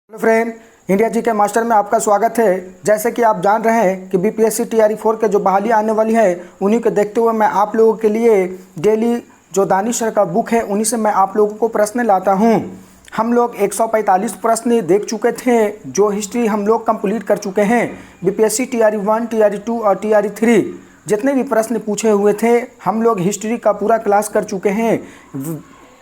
Hello friend, India जी के master में आपका स्वागत है। जैसे कि आप जान रहे हैं कि बीपीएससी टीआरई 4 के जो बहाली आने वाली है उन्हीं को देखते हुए मैं आप लोगों के लिए डेली जो दानिश सर का बुक है उन्हीं से मैं आप लोगों को प्रश्न लाता हूं। हम लोग 145 प्रश्न देख चुके थे, जो हिस्ट्री हम लोग कंप्लीट कर चुके हैं। बीपीएससी टीआरई 1, टीआरई 2 और टीआरई 3 जितने भी प्रश्न पूछे हुए थे हम लोग हिस्ट्री का पूरा क्लास कर चुके हैं।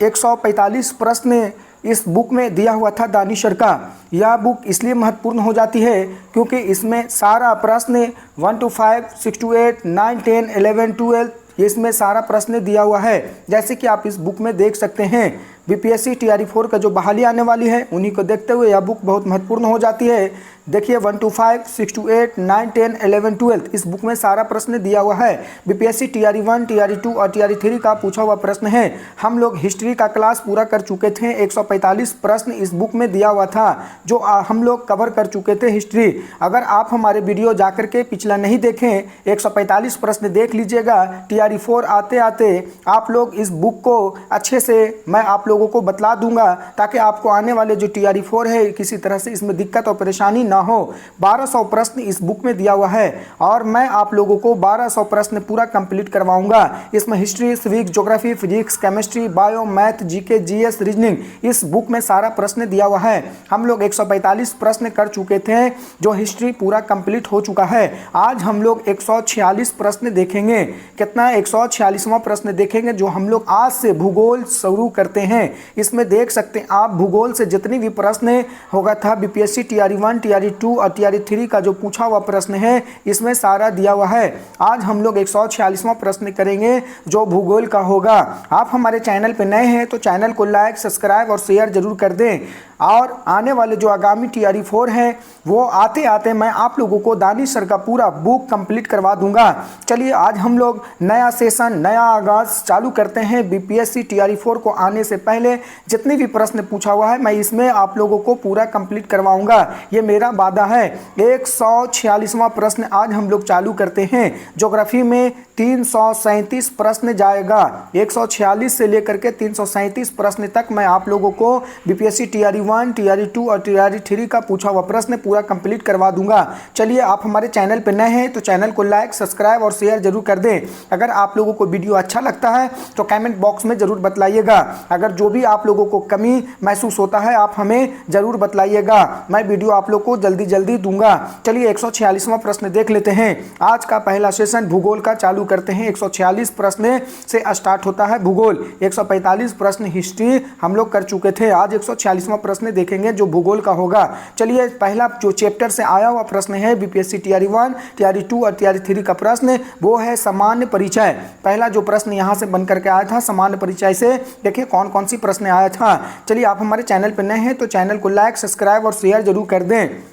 145 प्रश्न इस बुक में दिया हुआ था दानिश सर का। यह बुक इसलिए महत्वपूर्ण हो जाती है क्योंकि इसमें सारा प्रश्न 1 to 5, 6 to 8, 9, 10, 11, 12 इसमें सारा प्रश्न दिया हुआ है। जैसे कि आप इस बुक में देख सकते हैं, बीपीएससी टीआरई 4 का जो बहाली आने वाली है उन्हीं को देखते हुए यह बुक बहुत महत्वपूर्ण हो जाती है। देखिए 1 to 5, 6 to 8, 9, 10, 11, 12 इस बुक में सारा प्रश्न दिया हुआ है। बीपीएससी टीआरई 1, टीआरई 2 और टीआरई 3 का पूछा हुआ प्रश्न है। हम लोग हिस्ट्री का क्लास पूरा कर चुके थे। 145 प्रश्न इस बुक में दिया हुआ था जो हम लोग कवर कर चुके थे हिस्ट्री। अगर आप हमारे वीडियो जाकर के पिछला नहीं देखें, 145 प्रश्न देख लीजिएगा। टीआरई 4 आते आते आप लोग इस बुक को अच्छे से मैं आप लोगों को बतला दूंगा ताकि आपको आने वाले जो टीआरई 4 है किसी तरह से इसमें दिक्कत और परेशानी ना हो। 1200 प्रश्न इस बुक में दिया हुआ है और मैं आप लोगों को 1200 प्रश्न पूरा कंप्लीट करवाऊंगा। इसमें history, civics, geography, physics, chemistry, bio, math, GK, GS, reasoning इस बुक में सारा प्रश्न दिया हुआ है। हम लोग 145 प्रश्न कर चुके थे, जो हिस्ट्री पूरा कंप्लीट हो चुका है। आज हम लोग 146 प्रश्न देखेंगे। कितना? 146वां प्रश्न देखेंगे, जो हम लोग आज से भूगोल शुरू करते हैं। इसमें देख सकते हैं आप, भूगोल से जितनी भी प्रश्न होगा था बीपीएससी टीआरई 1, टीआरई 2 और टीआरई 3 का जो पूछा हुआ प्रश्न है इसमें सारा दिया हुआ है। आज हम लोग 146वां प्रश्न करेंगे जो भूगोल का होगा। आप हमारे चैनल पे नए हैं तो चैनल को लाइक, सब्सक्राइब और शेयर जरूर कर दें। और आने वाले जो आगामी टीआरई 4 हैं वो आते आते मैं आप लोगों को दानिश सर का पूरा बुक कंप्लीट करवा दूंगा। चलिए आज हम लोग नया सेशन, नया आगाज चालू करते हैं। बीपीएससी टीआरई 4 को आने से पहले जितने भी प्रश्न पूछा हुआ है मैं इसमें आप लोगों को पूरा कंप्लीट करवाऊंगा, ये मेरा वादा है। 146वां प्रश्न आज हम लोग चालू करते हैं। ज्योग्राफी में 337 प्रश्न जाएगा। 146 से लेकर के 337 प्रश्न तक मैं आप लोगों को बीपीएससी टीआरई 1, टीआरई 2 और टीआरई 3 का पूछा हुआ प्रश्न पूरा कंप्लीट करवा दूंगा। चलिए आप हमारे चैनल पर नए हैं तो चैनल को लाइक, सब्सक्राइब और शेयर जरूर कर दें। अगर आप लोगों को वीडियो अच्छा लगता है तो कमेंट बॉक्स में जरूर बतलाइएगा। अगर जो भी आप लोगों को कमी महसूस होता है आप हमें जरूर बतलाइएगा, मैं वीडियो आप लोग को जल्दी जल्दी दूंगा। चलिए 146वां प्रश्न देख लेते हैं। आज का पहला सेशन भूगोल का चालू करते हैं। 146 प्रश्न से स्टार्ट होता है भूगोल। 145 प्रश्न हिस्ट्री हम लोग कर चुके थे। आज 146वां प्रश्न देखेंगे जो भूगोल का होगा। चलिए पहला जो चैप्टर से आया हुआ प्रश्न है बीपीएससी टीआरई 1, टीआरई 2 और टीआरई 3 का प्रश्न, वो है सामान्य परिचय। पहला जो प्रश्न यहाँ से बन करके आया था सामान्य परिचय से, देखिए कौन कौन सी प्रश्न आया था। चलिए आप हमारे चैनल पर नए हैं तो चैनल को लाइक, सब्सक्राइब और शेयर जरूर कर दें।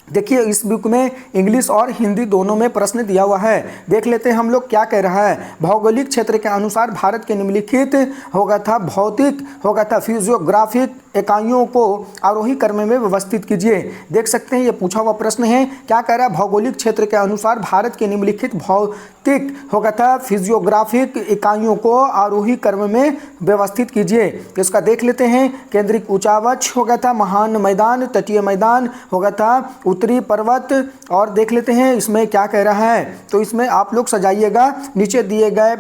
देखिए इस बुक में इंग्लिश और हिंदी दोनों में प्रश्न दिया हुआ है। देख लेते हैं हम लोग क्या कह रहा है। भौगोलिक क्षेत्र के अनुसार भारत के निम्नलिखित होगा था भौतिक होगा था फिजियोग्राफिक इकाइयों को आरोही क्रम में व्यवस्थित कीजिए। देख सकते हैं ये पूछा हुआ प्रश्न है। क्या कह रहा है? भौगोलिक क्षेत्र के अनुसार भारत के निम्नलिखित भौतिक होगा था फिजियोग्राफिक इकाइयों को आरोही क्रम में व्यवस्थित कीजिए। इसका देख लेते हैं। केंद्रिक ऊंचावच होगा था, महान मैदान, तटीय मैदान होगा था, उत्तरी पर्वत। और देख लेते हैं इसमें क्या कह रहा है, तो इसमें आप लोग सजाइएगा। नीचे दिए गए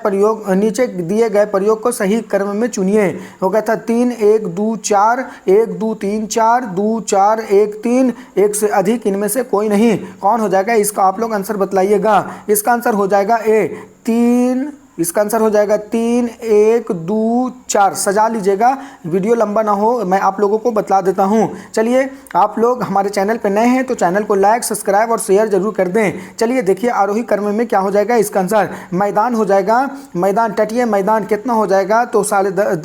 प्रयोग को सही क्रम में चुनिए। होगा था 3, 1, 2, 4, 1, 2, 3, 4, 2, 4, 1, 3, एक से अधिक इनमें से कोई नहीं। कौन हो जाएगा इसका आप लोग आंसर बतलाइएगा। इसका आंसर हो जाएगा ए 3। इसका आंसर हो जाएगा 3, 1, 2, 4। सजा लीजिएगा, वीडियो लंबा ना हो, मैं आप लोगों को बतला देता हूं। चलिए आप लोग हमारे चैनल पे नए हैं तो चैनल को लाइक, सब्सक्राइब और शेयर जरूर कर दें। चलिए देखिए आरोही क्रम में क्या हो जाएगा। इसका आंसर मैदान हो जाएगा। मैदान, तटीय मैदान कितना हो जाएगा, तो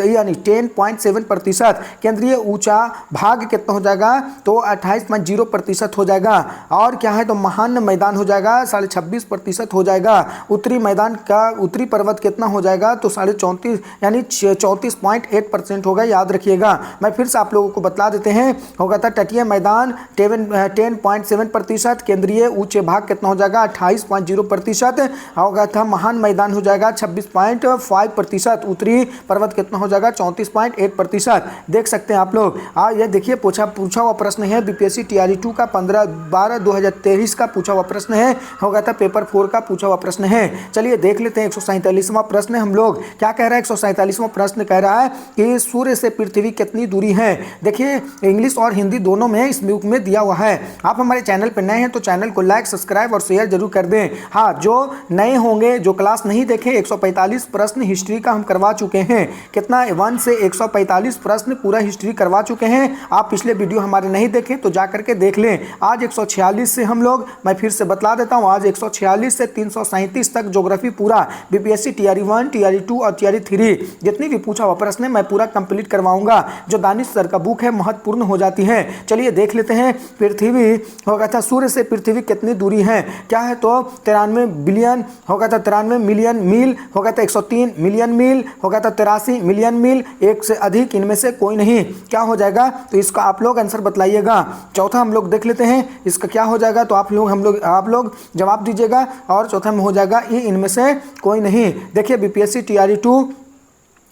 यानी 10.7%। केंद्रीय ऊंचा भाग कितना हो जाएगा, तो 28.0% हो जाएगा। और क्या है, तो महान मैदान हो जाएगा 26.5% हो जाएगा। उत्तरी मैदान का, उत्तरी पर्वत पर्वत कितना हो जाएगा, तो 34.5 यानी 34.8% होगा, याद रखिएगा। मैं फिर से आप लोगों को बतला देते हैं, होगा था तटीय मैदान 10.7%, केंद्रीय ऊंचे भाग कितना हो जाएगा 28.0%, होगा था महान मैदान हो जाएगा 26.5%, उत्तरी पर्वत कितना हो जाएगा 34.8%। देख सकते हैं आप लोग। ये देखिए पूछा हुआ प्रश्न है बीपीएससी टीआरई 2 का 15/12/2023 का पूछा हुआ प्रश्न है, होगा था पेपर 4 का पूछा हुआ प्रश्न है। चलिए देख लेते हैं 147वां प्रश्न हम लोग क्या कह रहा है। 147वां प्रश्न कह रहा है कि सूर्य से पृथ्वी कितनी दूरी है। देखिए इंग्लिश और हिंदी दोनों में इस बुक में दिया हुआ है। आप हमारे चैनल पर नए हैं तो चैनल को लाइक, सब्सक्राइब और शेयर जरूर कर दें। हाँ, जो नए होंगे, जो क्लास नहीं देखे, 145 प्रश्न हिस्ट्री का हम करवा चुके हैं। कितना 1 से 145 प्रश्न पूरा हिस्ट्री करवा चुके हैं। आप पिछले वीडियो हमारे नहीं देखे तो जा करके देख लें। आज 146 से हम लोग, मैं फिर से बतला देता हूं, आज 146 से 337 तक ज्योग्राफी पूरा बीपीएससी टीआरई 1, टीआरई 2 और टीआरई 3 जितनी भी पूछा हुआ प्रश्न है मैं पूरा कंप्लीट करवाऊंगा। जो दानिश सर का बुक है महत्वपूर्ण हो जाती है। चलिए देख लेते हैं। पृथ्वी होगा था सूर्य से पृथ्वी कितनी दूरी है, क्या है तो 93 बिलियन होगा था 93 मिलियन मील, होगा था 103 मिलियन मील, होगा था 83 मिलियन मील, एक से अधिक इनमें से कोई नहीं। क्या हो जाएगा, तो इसका आप लोग आंसर बतलाइएगा। चौथा हम लोग देख लेते हैं इसका क्या हो जाएगा, तो आप लोग जवाब दीजिएगा। और चौथा में हो जाएगा ये इनमें से कोई नहीं। देखिए बीपीएससी टीआरई 2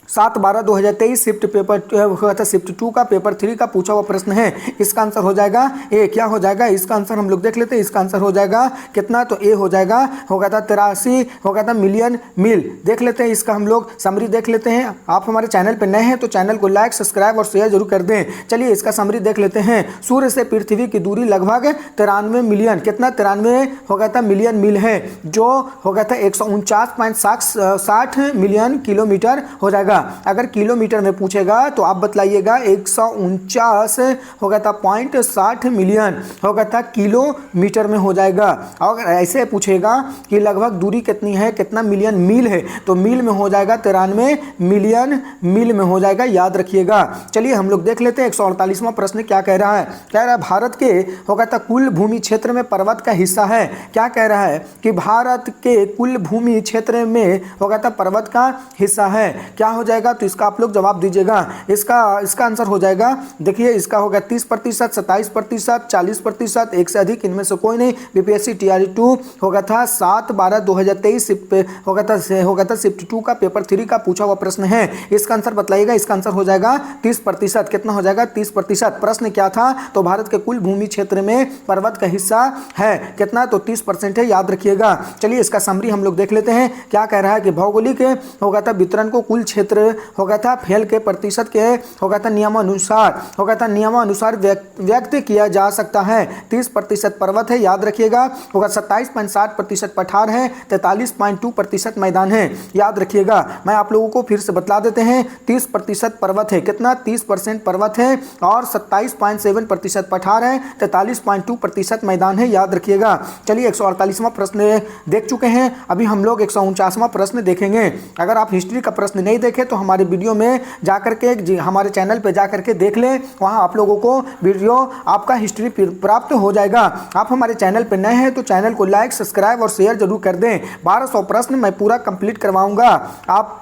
7/12/2023 शिफ्ट पेपर हुआ था, शिफ्ट 2 का पेपर 3 का पूछा हुआ प्रश्न है। इसका आंसर हो जाएगा ए। क्या हो जाएगा, इसका आंसर हम लोग देख लेते हैं। इसका आंसर हो जाएगा कितना, तो ए हो जाएगा, होगा था 83 होगा था मिलियन मील। देख लेते हैं इसका हम लोग समरी देख लेते हैं। आप हमारे चैनल पर नए हैं तो चैनल को लाइक, सब्सक्राइब और शेयर जरूर कर दें। चलिए इसका समरी देख लेते हैं। सूर्य से पृथ्वी की दूरी लगभग 93 मिलियन, कितना 93 होगा था मिलियन मील है, जो होगा था 149.60 मिलियन किलोमीटर हो जाएगा। अगर किलोमीटर में पूछेगा तो आप बतलाइएगा 149 होगा था 0.60 मिलियन होगा था किलोमीटर में हो जाएगा। और अगर ऐसे पूछेगा कि लगभग दूरी कितनी है, कितना मिलियन मील है, तो मील में हो जाएगा 93 मिलियन मील में हो जाएगा, याद रखिएगा। चलिए हम लोग देख लेते हैं 148वां प्रश्न क्या कह रहा है। कह रहा है भारत के होगा था कुल भूमि क्षेत्र में पर्वत का हिस्सा है। क्या कह रहा है कि भारत के कुल भूमि क्षेत्र में होगा था पर्वत का हिस्सा है। क्या हो जाएगा, तो इसका आप लोग जवाब दीजिएगा। इसका आंसर हो जाएगा, देखिए इसका होगा 30%, 27%, 40%, एक से अधिक इनमें से कोई नहीं। बीपीएससी टीआरई 2 होगा था 7/12/2023 होगा था शिफ्ट 2 का पेपर 3 का पूछा हुआ प्रश्न है। इसका आंसर बतलाइएगा। इसका आंसर हो जाएगा 30%। कितना हो जाएगा, 30%। प्रश्न क्या था, तो भारत के कुल भूमि क्षेत्र में पर्वत का हिस्सा है कितना, तो 30% है, याद रखिएगा। चलिए इसका समरी हम लोग देख लेते हैं। क्या कह रहा है कि भौगोलिक होगा था वितरण को कुल क्षेत्र होगा था फैल के प्रतिशत के होगा था नियमानुसार व्यक्त किया जा सकता है। 30% पर्वत है, याद रखिएगा। होगा 27.60% पठार है, 43.2% मैदान है, याद रखिएगा। मैं आप लोगों को फिर से बतला देते हैं। 30% पर्वत है, कितना 30% पर्वत है, और 27.7% पठार है, 43.2% मैदान है, याद रखिएगा। चलिए 148वां प्रश्न देख चुके हैं। अभी हम लोग 149वां प्रश्न देखेंगे। अगर आप हिस्ट्री का प्रश्न नहीं देखे तो हमारे वीडियो में जाकर के हमारे चैनल पे जाकर के देख लें, वहां आप लोगों को वीडियो आपका हिस्ट्री प्राप्त हो जाएगा। आप हमारे चैनल पे नए हैं तो चैनल को लाइक, सब्सक्राइब और शेयर जरूर कर दें। 1200 प्रश्न मैं पूरा कंप्लीट करवाऊंगा, आप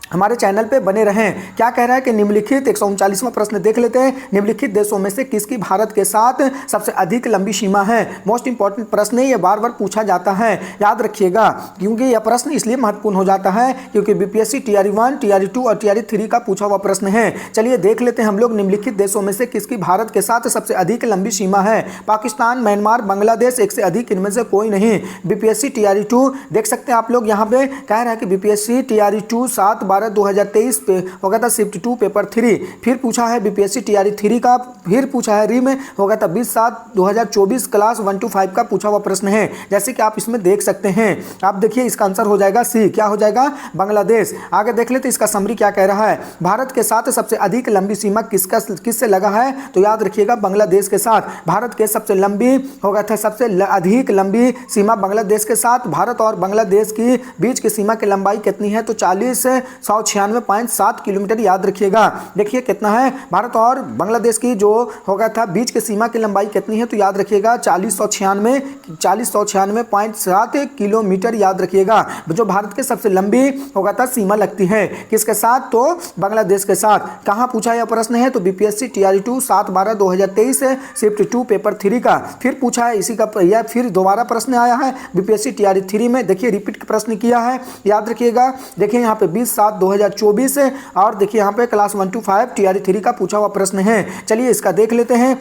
हमारे चैनल पे बने रहें। क्या कह रहा है कि निम्नलिखित 139वां प्रश्न देख लेते हैं। निम्नलिखित देशों में से किसकी भारत के साथ सबसे अधिक लंबी सीमा है। मोस्ट इंपॉर्टेंट प्रश्न है, ये बार बार पूछा जाता है, याद रखिएगा। क्योंकि यह प्रश्न इसलिए महत्वपूर्ण हो जाता है क्योंकि बीपीएससी टीआरई 1, टीआरई 2 और टीआरई 3 का पूछा हुआ प्रश्न है। चलिए देख लेते हैं हम लोग। निम्नलिखित देशों में से किसकी भारत के साथ सबसे अधिक लंबी सीमा है। पाकिस्तान, म्यांमार, बांग्लादेश, एक से अधिक इनमें से कोई नहीं। बीपीएससी टीआरई 2 देख सकते हैं आप लोग, यहाँ पे कह रहा है कि बीपीएससी टीआरई 2 7/12/2023 पे होगा था शिफ्ट 2 पेपर 3। फिर पूछा है बीपीएससी टीआरई 3 का, फिर पूछा है री में होगा था 20/7/2024 क्लास 1 to 5 का पूछा हुआ प्रश्न है, जैसे कि आप इसमें देख सकते हैं। आप देखिए इसका आंसर हो जाएगा सी। क्या हो जाएगा, बांग्लादेश। आगे देख लेते इसका समरी क्या कह रहा है। भारत के साथ सबसे अधिक लंबी सीमा किससे लगा है, तो याद रखिएगा बांग्लादेश के साथ। भारत के सबसे लंबी होगा था सबसे अधिक लंबी सीमा बांग्लादेश के साथ। भारत और बांग्लादेश की बीच की सीमा की लंबाई कितनी है, तो 40 196.7 किलोमीटर, याद रखिएगा। देखिए कितना है, भारत और बांग्लादेश की जो होगा था बीच की सीमा की लंबाई कितनी है, तो याद रखिएगा 4096.7 किलोमीटर, याद रखिएगा। जो भारत के सबसे लंबी होगा था सीमा लगती है किसके साथ, तो बांग्लादेश के साथ। कहाँ पूछा यह प्रश्न है, तो बीपीएससी टीआरई 2 7/12/2023 शिफ्ट 2 पेपर 3 का फिर पूछा है इसी का, यह फिर दोबारा प्रश्न आया है बीपीएससी टीआरई 3 में। देखिए रिपीट प्रश्न किया है, याद रखिएगा। देखिए यहाँ पे 20/7/2024 और देखिए यहाँ पे क्लास 1 to 5 टीआरई 3 का पूछा हुआ प्रश्न है। चलिए इसका देख लेते हैं।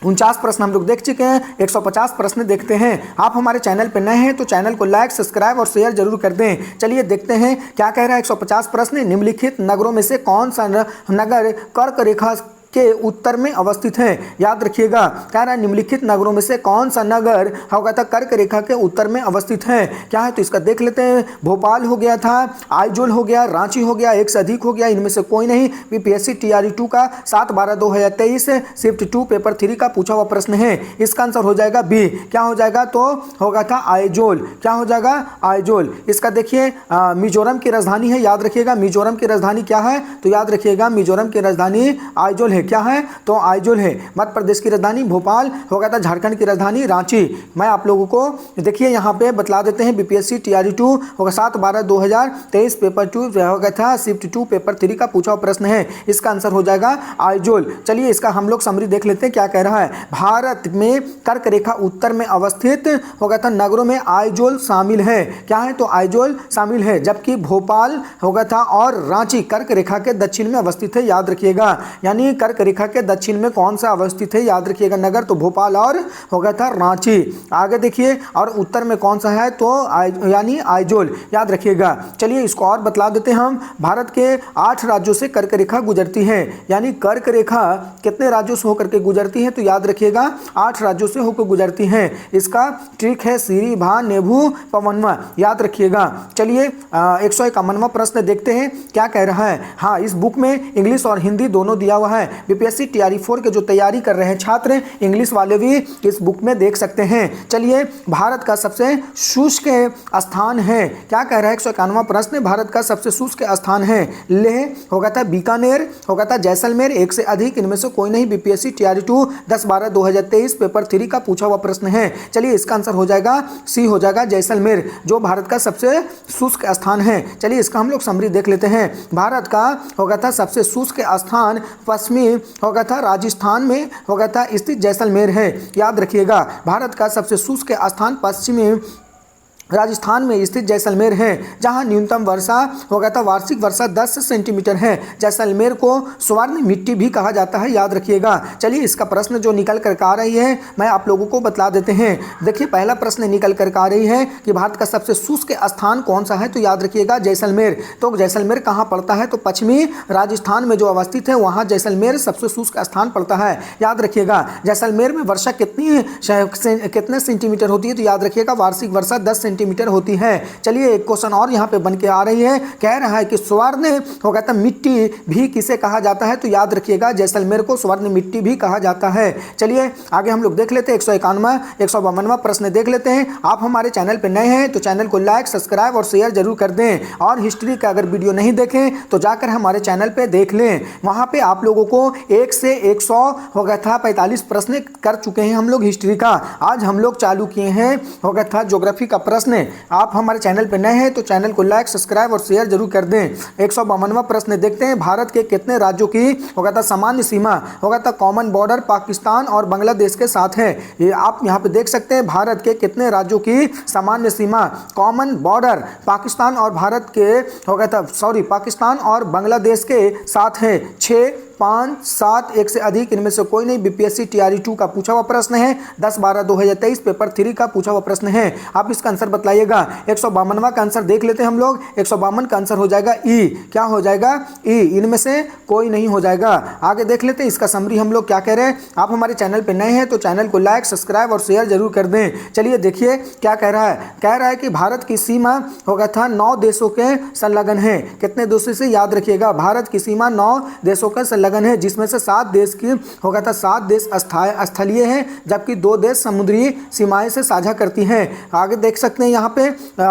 149 प्रश्न हम लोग देख चुके हैं, 150 प्रश्न देखते हैं। आप हमारे चैनल पर नए हैं तो चैनल को लाइक, सब्सक्राइब और शेयर जरूर कर दें। चलिए देखते हैं क्या कह रहा है 150 प्रश्न। निम्नलिखित नगरों में से कौन सा नगर कर्क रेखा के उत्तर में अवस्थित है, याद रखिएगा। कह रहा है निम्नलिखित नगरों में से कौन सा नगर होगा था कर्क रेखा के उत्तर में अवस्थित है, क्या है, तो इसका देख लेते हैं। भोपाल हो गया था, आइजोल हो गया, रांची हो गया, एक से अधिक हो गया, इनमें से कोई नहीं। बीपीएससी टीआरई 2 का 7/12/2023 शिफ्ट 2 पेपर 3 का पूछा हुआ प्रश्न है। इसका आंसर हो जाएगा बी। क्या हो जाएगा, तो होगा था आइजोल। क्या हो जाएगा, आइजोल। इसका देखिए मिजोरम की राजधानी है, याद रखिएगा। मिजोरम की राजधानी क्या है, तो याद रखिएगा मिजोरम की राजधानी आइजोल है। क्या है, तो आइजोल है। मध्य प्रदेश की राजधानी भोपाल होगा था, झारखंड की राजधानी रांची। मैं आप लोगों को देखिए यहाँ पे बतला देते हैं। बीपीएससी टीआरई 2 होगा 7/12/2023 पेपर 2 होगा था शिफ्ट 2 पेपर 3 का पूछा हुआ प्रश्न है। इसका आंसर हो जाएगा आइजोल। चलिए इसका हम लोग समरी देख लेते हैं क्या कह रहा है। भारत में कर्क रेखा उत्तर में अवस्थित होगा था नगरों में आइजोल शामिल है। क्या है, तो आइजोल शामिल है, जबकि भोपाल होगा था और रांची कर्क रेखा के दक्षिण में अवस्थित है, याद रखिएगा। यानी कर्क रेखा के दक्षिण में कौन सा अवस्थित है, याद रखिएगा नगर, तो भोपाल और होगा था रांची। आगे देखिए, और उत्तर में कौन सा है, तो यानी आइजोल, याद रखिएगा। चलिए इसको और बतला देते हैं हम। भारत के 8 राज्यों से कर्क रेखा गुजरती है, यानी कर्क रेखा कितने राज्यों से होकर के गुजरती है, तो याद रखिएगा 8 राज्यों से होकर गुजरती है। इसका ट्रिक है सीरी भा नेभू पवनवा, याद रखिएगा। चलिए 151वां प्रश्न देखते हैं क्या कह रहा है। हाँ, इस बुक में इंग्लिश और हिंदी दोनों दिया हुआ है। बीपीएससी टीआरई 4 के जो तैयारी कर रहे हैं छात्र, इंग्लिश वाले भी इस बुक में देख सकते हैं। चलिए भारत का सबसे शुष्क स्थान है, क्या कह रहा है 151वां प्रश्न। भारत का सबसे शुष्क स्थान है लेह होगा था, बीकानेर होगा था, जैसलमेर, एक से अधिक, इनमें से कोई नहीं। बीपीएससी टीआरई 2 10/12/2023 पेपर 3 का पूछा हुआ प्रश्न है। चलिए इसका आंसर हो जाएगा सी, हो जाएगा जैसलमेर, जो भारत का सबसे शुष्क स्थान है। चलिए इसका हम लोग समरी देख लेते हैं। भारत का होगा था सबसे शुष्क स्थान पश्चिमी होगा था राजस्थान में होगा था स्थित जैसलमेर है, याद रखिएगा। भारत का सबसे शुष्क स्थान पश्चिमी राजस्थान में स्थित जैसलमेर है, जहां न्यूनतम वर्षा होगा था वार्षिक वर्षा 10 सेंटीमीटर है। जैसलमेर को स्वर्ण मिट्टी भी कहा जाता है, याद रखिएगा। चलिए इसका प्रश्न जो निकल कर आ रही है मैं आप लोगों को बतला देते हैं। देखिए पहला प्रश्न निकल कर आ रही है कि भारत का सबसे शुष्क स्थान कौन सा है, तो याद रखिएगा जैसलमेर। तो जैसलमेर कहाँ पड़ता है, तो पश्चिमी राजस्थान में जो अवस्थित है वहाँ जैसलमेर सबसे शुष्क स्थान पड़ता है, याद रखिएगा। जैसलमेर में वर्षा कितने सेंटीमीटर होती है, तो याद रखिएगा वार्षिक वर्षा 10 सेंटीमीटर होती है। चलिए एक क्वेश्चन और यहाँ पे बन के आ रही है, कह रहा है कि स्वर्ण होगा था मिट्टी भी किसे कहा जाता है, तो याद रखिएगा जैसलमेर को स्वर्ण मिट्टी भी कहा जाता है। चलिए आगे हम लोग देख लेते हैं 152वां प्रश्न देख लेते हैं। आप हमारे चैनल पे नए हैं तो चैनल को लाइक, सब्सक्राइब और शेयर जरूर कर दें। और हिस्ट्री का अगर वीडियो नहीं देखें तो जाकर हमारे चैनल पे देख लें, वहाँ पे आप लोगों को 1 से 100 होगा था 45 प्रश्न कर चुके हैं हम लोग हिस्ट्री का। आज हम लोग चालू किए हैं होगा था ज्योग्राफी का प्रश्न। आप हमारे चैनल पर नए हैं तो चैनल को लाइक, सब्सक्राइब और शेयर जरूर कर दें। 152वां प्रश्न देखते हैं। भारत के कितने राज्यों की होगा था सामान्य सीमा होगा था कॉमन बॉर्डर पाकिस्तान और बांग्लादेश के साथ है। ये आप यहाँ पे देख सकते हैं भारत के कितने राज्यों की सामान्य सीमा कॉमन बॉर्डर पाकिस्तान और भारत के होगा था पाकिस्तान और बांग्लादेश के साथ है। 6, 5, 7, एक से अधिक, इनमें से कोई नहीं। बीपीएससी टीआरई 2 का पूछा हुआ प्रश्न है। 10/12/2023 पेपर 3 का पूछा हुआ प्रश्न है। आप इसका आंसर बतलाइएगा। 152वां का आंसर देख लेते हैं हम लोग। 152 का आंसर हो जाएगा ई। क्या हो जाएगा, ई। इनमें से कोई नहीं हो जाएगा। आगे देख लेते हैं इसका समरी हम लोग क्या कह रहे हैं। आप हमारे चैनल पर नए हैं तो चैनल को लाइक, सब्सक्राइब और शेयर जरूर कर दें। चलिए देखिए क्या कह रहा है। कह रहा है कि भारत की सीमा होगा था 9 देशों के संलग्न है। कितने देशों से, याद रखिएगा भारत की सीमा 9 देशों के संलग्न संलग्न है, जिसमें से 7 देश की होगा था 7 देश स्थलीय हैं, जबकि 2 देश समुद्री सीमाएं से साझा करती हैं। आगे देख सकते हैं यहाँ पे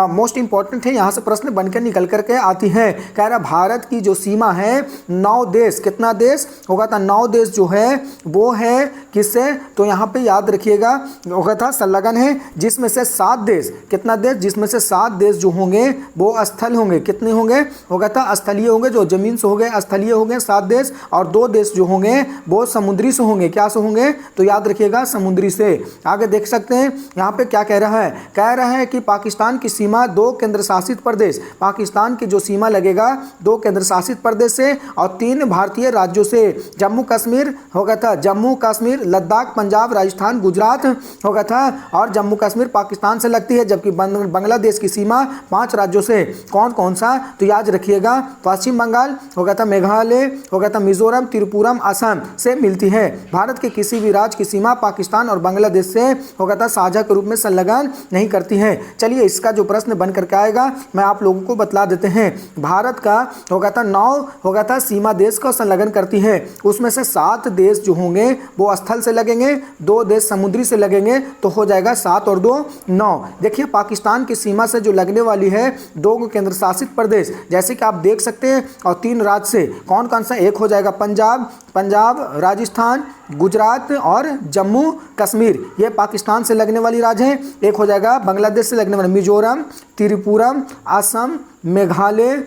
मोस्ट इंपॉर्टेंट है, यहाँ से प्रश्न बनकर निकल करके आती है। कह रहा भारत की जो सीमा है 9 देश, कितना देश होगा था 9 देश जो है वो है किससे, तो यहाँ पे याद रखिएगा होगा था संलग्न है, जिसमें से 7 देश, कितना देश, जिसमें से 7 देश जो होंगे वो स्थल होंगे, कितने होंगे होगा था स्थलीय होंगे, जो जमीन से हो गए स्थलीय हो गए 7 देश, और 2 देश जो होंगे वो समुद्री से होंगे, क्या से होंगे, तो याद रखिएगा समुद्री से। आगे देख सकते हैं यहाँ पे क्या कह रहा है, कह रहा है कि पाकिस्तान की सीमा 2 केंद्र शासित प्रदेश, पाकिस्तान की जो सीमा लगेगा 2 केंद्र शासित प्रदेश से और 3 भारतीय राज्यों से, जम्मू कश्मीर होगा था, जम्मू कश्मीर, लद्दाख, पंजाब, राजस्थान, गुजरात होगा था, और जम्मू कश्मीर पाकिस्तान से लगती है, जबकि बांग्लादेश की सीमा 5 राज्यों से, कौन कौन सा, तो याद रखिएगा पश्चिम बंगाल होगा था, मेघालय होगा था, मिजोरम, त्रिपुरम, असम से मिलती है। भारत के किसी भी राज्य की सीमा पाकिस्तान और बांग्लादेश से होगा था साझा के रूप में संलग्न नहीं करती है। चलिए इसका जो प्रश्न बन करके आएगा मैं आप लोगों को बतला देते हैं। भारत का होगा था 9 होगा था सीमा देश को संलग्न करती है, उसमें से 7 देश जो होंगे वो स्थल से लगेंगे, 2 देश समुद्री से लगेंगे, तो हो जाएगा 7 और 2 9। देखिए पाकिस्तान की सीमा से जो लगने वाली है 2 केंद्र शासित प्रदेश, जैसे कि आप देख सकते हैं, और 3 राज्य से, कौन कौन सा, एक हो जाएगा पंजाब, राजस्थान, गुजरात और जम्मू कश्मीर, ये पाकिस्तान से लगने वाली राज्य हैं। एक हो जाएगा बांग्लादेश से लगने वाला मिजोरम, त्रिपुरम, असम, मेघालय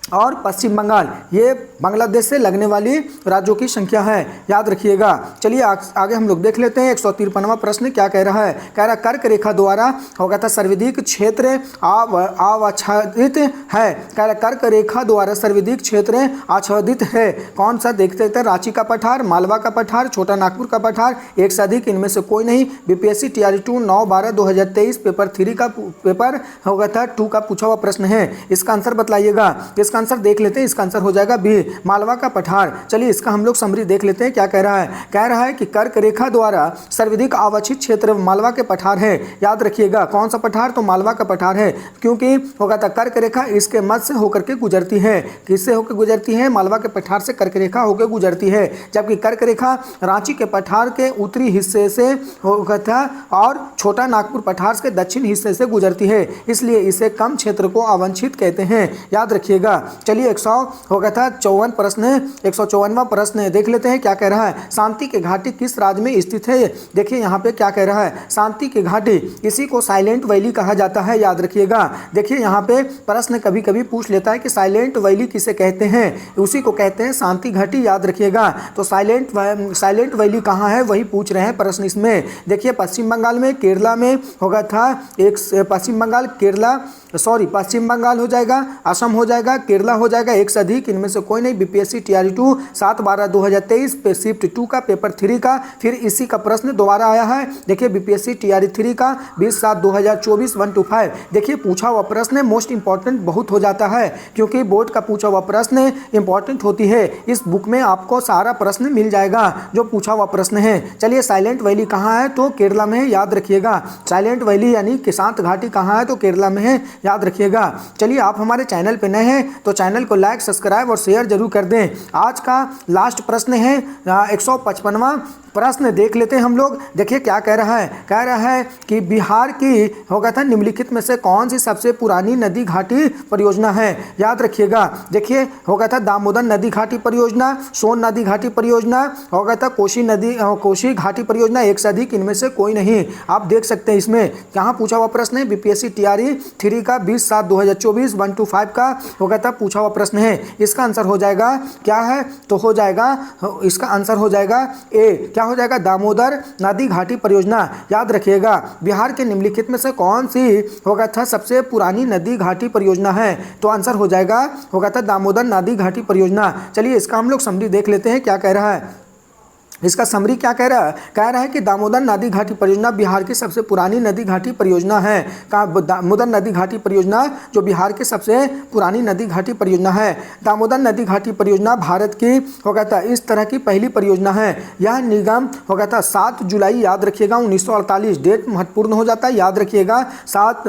और पश्चिम बंगाल, ये बांग्लादेश से लगने वाली राज्यों की संख्या है, याद रखिएगा। चलिए आगे हम लोग देख लेते हैं 153वां प्रश्न क्या कह रहा है, कह रहा कर्क रेखा द्वारा होगा था सर्वाधिक क्षेत्र आच्छादित है, कह रहा कर्क रेखा द्वारा सर्वाधिक क्षेत्र आच्छादित है, कौन सा, देखते थे, रांची का पठार, मालवा का पठार, छोटा नागपुर का पठार, एक से अधिक, इनमें से कोई नहीं। बीपीएससी टीआरई 2 9/12/2023 पेपर 3 का पेपर होगा था 2 का पूछा हुआ प्रश्न है, इसका आंसर बतलाइएगा। इसका आंसर देख लेते हैं, इसका आंसर हो जाएगा बी, मालवा का पठार। चलिए इसका हम लोग समरी देख लेते हैं क्या कह रहा है, कह रहा है कि कर्क रेखा द्वारा सर्वाधिक आवाक्षित क्षेत्र मालवा के पठार है, याद रखिएगा कौन सा पठार, तो मालवा का पठार है, क्योंकि होगा था कर्क रेखा इसके मध्य से होकर के गुजरती है, किससे होकर गुजरती है, मालवा के पठार से कर्क रेखा होकर गुजरती है, जबकि कर्क रेखा रांची के पठार के उत्तरी हिस्से से होगा था और छोटा नागपुर पठार के दक्षिण हिस्से से गुजरती है, इसलिए इसे कम क्षेत्र को अवांछित कहते हैं, याद रखिएगा। चलिए 100 होगा था 54 प्रश्न, 154वां प्रश्न देख लेते हैं क्या कह रहा है, शांति की घाटी किस राज्य में स्थित है। देखिए यहाँ पे क्या कह रहा है, शांति की घाटी, इसी को साइलेंट वैली कहा जाता है, याद रखिएगा। देखिए यहाँ पे प्रश्न कभी कभी पूछ लेता है कि साइलेंट वैली किसे कहते हैं, उसी को कहते हैं शांति घाटी, याद रखिएगा। तो साइलेंट वैली कहाँ है वही पूछ रहे हैं प्रश्न इसमें। देखिए पश्चिम बंगाल में, केरला में होगा था, एक पश्चिम बंगाल, केरला, सॉरी पश्चिम बंगाल हो जाएगा, असम हो जाएगा, केरला हो जाएगा, एक से अधिक, इनमें से कोई नहीं। बीपीएससी टीआरई 2 7/12/2023 पे शिफ्ट 2 का पेपर 3 का फिर इसी का प्रश्न दोबारा आया है। देखिए बीपीएससी टीआरई 3 का 20/7/2024 125। देखिए पूछा हुआ प्रश्न मोस्ट इंपॉर्टेंट बहुत हो जाता है, क्योंकि बोर्ड का पूछा हुआ प्रश्न इंपॉर्टेंट होती है। इस बुक में आपको सारा प्रश्न मिल जाएगा जो पूछा हुआ प्रश्न है। चलिए साइलेंट वैली कहाँ है, तो केरला में है, याद रखिएगा। साइलेंट वैली यानी कि शांत घाटी कहाँ है, तो केरला में है, याद रखिएगा। चलिए आप हमारे चैनल पे नए हैं तो चैनल को लाइक, सब्सक्राइब और शेयर जरूर कर दें। आज का लास्ट प्रश्न है 155वां प्रश्न देख लेते हैं हम लोग। देखिए क्या कह रहा है, कह रहा है कि बिहार की होगा था निम्नलिखित में से कौन सी सबसे पुरानी नदी घाटी परियोजना है, याद रखिएगा। देखिए होगा था दामोदर नदी घाटी परियोजना, सोन नदी घाटी परियोजना, होगा था कोसी घाटी परियोजना, एक से अधिक, इनमें से कोई नहीं। आप देख सकते हैं इसमें कहाँ पूछा हुआ प्रश्न है, बीपीएससी टीआरई 3 का 20/7/2024 125 का होगा था पूछा हुआ प्रश्न है। इसका आंसर हो जाएगा क्या है, तो हो जाएगा, इसका आंसर हो जाएगा ए, क्या हो जाएगा, दामोदर नदी घाटी परियोजना, याद रखिएगा। बिहार के निम्नलिखित में से कौन सी होगा था सबसे पुरानी नदी घाटी परियोजना है, तो आंसर हो जाएगा होगा था दामोदर नदी घाटी परियोजना। चलिए इसका हम लोग समरी देख लेते हैं क्या कह रहा है। इसका समरी क्या कह रहा है कि दामोदर नदी घाटी परियोजना बिहार की सबसे पुरानी नदी घाटी परियोजना है। दामोदर नदी घाटी परियोजना जो बिहार की सबसे पुरानी नदी घाटी परियोजना है। दामोदर नदी घाटी परियोजना भारत की हो गया था इस तरह की पहली परियोजना है। यह निगम हो गया था 7 जुलाई, याद रखिएगा 1948, डेट महत्वपूर्ण हो जाता है, याद रखिएगा 7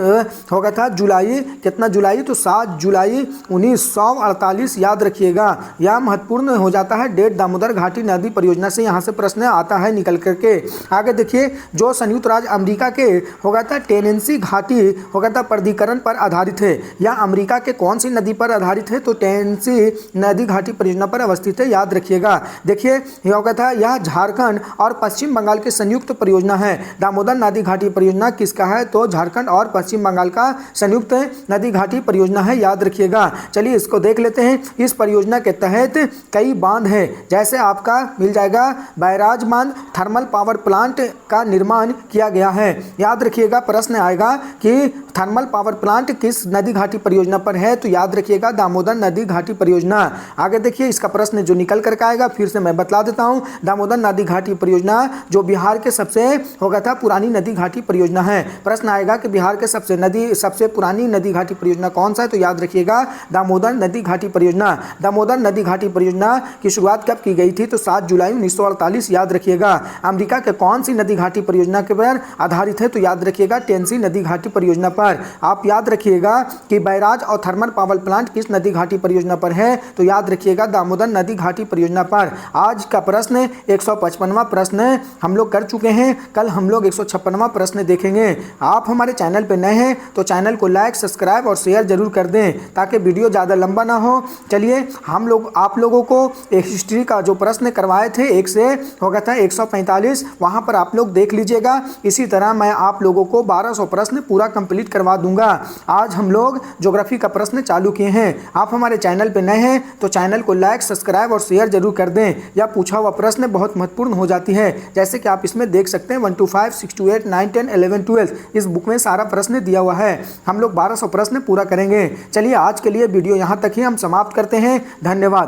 हो गया था जुलाई, कितना जुलाई, तो 7 जुलाई 1948, याद रखिएगा, यह महत्वपूर्ण हो जाता है डेट दामोदर घाटी नदी परियोजना से। यहाँ से प्रश्न आता है निकल करके। आगे देखिए, जो संयुक्त राज्य अमेरिका के हो गया था टेनेंसी घाटी हो गया था प्राधिकरण पर आधारित है। यह अमेरिका के कौन सी नदी पर आधारित है, तो टेनेंसी नदी घाटी परियोजना पर अवस्थित है, याद रखिएगा। देखिए यह हो गया था, यह झारखंड और पश्चिम बंगाल की संयुक्त परियोजना है। दामोदर नदी घाटी परियोजना किसका है, तो झारखंड और पश्चिम बंगाल का संयुक्त नदी घाटी परियोजना है, याद रखिएगा। चलिए इसको देख लेते हैं। इस परियोजना के तहत कई बांध है, जैसे आपका मिल जाएगा बैराज बांध, थर्मल पावर प्लांट का निर्माण किया गया है, याद रखिएगा। प्रश्न आएगा कि थर्मल पावर प्लांट किस नदी घाटी परियोजना पर है, तो याद रखिएगा दामोदर नदी घाटी परियोजना। आगे देखिए इसका प्रश्न जो निकल करके आएगा, फिर से मैं बतला देता हूं। दामोदर नदी घाटी परियोजना जो बिहार के सबसे हो गया था पुरानी नदी घाटी परियोजना है। प्रश्न आएगा कि बिहार के सबसे पुरानी नदी घाटी परियोजना कौन सा है, तो याद रखिएगा दामोदर नदी घाटी परियोजना। दामोदर नदी घाटी परियोजना की शुरुआत कब की गई थी, तो 7 जुलाई 1948, याद रखिएगा। अमेरिका के कौन सी नदी घाटी परियोजना के पर आधारित है, तो याद रखिएगा टेनेंसी नदी घाटी परियोजना पर। आप याद रखिएगा कि बैराज और थर्मल पावर प्लांट किस नदी घाटी परियोजना पर है, तो याद रखिएगा दामोदर नदी घाटी परियोजना पर। आज का प्रश्न 155वां प्रश्न हम लोग कर चुके हैं, कल हम लोग 156वां प्रश्न देखेंगे। आप हमारे चैनल पर नए हैं तो चैनल को लाइक, सब्सक्राइब और शेयर जरूर कर दें ताकि वीडियो ज़्यादा लंबा ना हो। चलिए हम लोग आप लोगों को एक हिस्ट्री का जो प्रश्न करवाए थे 1 से हो गया था 145, वहाँ पर आप लोग देख लीजिएगा। इसी तरह मैं आप लोगों को 1200 प्रश्न पूरा कंप्लीट करवा दूंगा। आज हम लोग ज्योग्राफी का प्रश्न चालू किए हैं। आप हमारे चैनल पर नए हैं तो चैनल को लाइक, सब्सक्राइब और शेयर जरूर कर दें। यह पूछा हुआ प्रश्न बहुत महत्वपूर्ण हो जाती है, जैसे कि आप इसमें देख सकते हैं 1 to 5, 6 to 8, 9, 10, 11, 12 इस बुक में सारा प्रश्न दिया हुआ है। हम लोग 1200 प्रश्न पूरा करेंगे। चलिए आज के लिए वीडियो यहाँ तक ही हम समाप्त करते हैं। धन्यवाद।